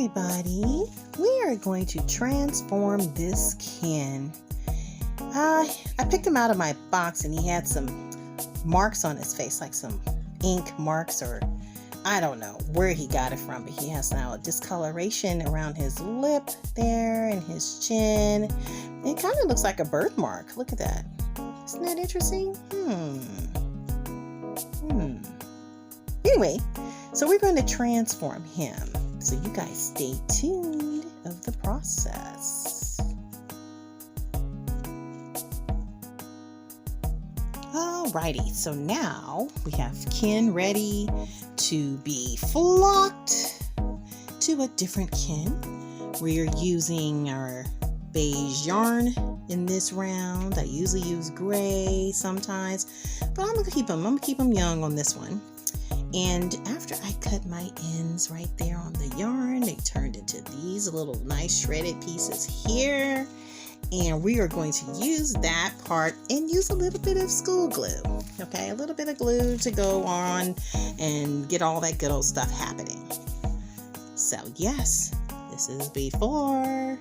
everybody. We are going to transform this Ken. I picked him out of my box and he had some marks on his face, like some ink marks, or I don't know where he got it from, but he has now a discoloration around his lip there and his chin. It kind of looks like a birthmark. Look at that. Isn't that interesting? Anyway, so we're going to transform him. So you guys stay tuned of the process. Alrighty, so now we have Ken ready to be flocked to a different Ken. We are using our beige yarn in this round. I usually use gray sometimes, but I'm gonna keep him young on this one. And after I cut my ends right there on the yarn, they turned into these little nice shredded pieces here. And we are going to use that part and use a little bit of school glue. Okay, a little bit of glue to go on and get all that good old stuff happening. So yes, this is before.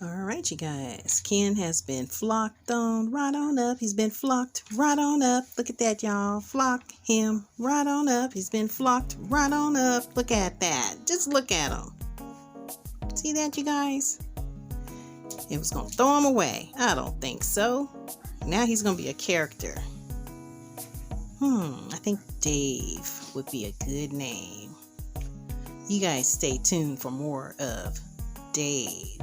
All right, you guys. Ken has been flocked on right on up. He's been flocked right on up. Look at that, y'all. Flock him right on up. He's been flocked right on up. Look at that. Just look at him. See that, you guys? It was going to throw him away. I don't think so. Now he's going to be a character. I think Dave would be a good name. You guys stay tuned for more of Dave.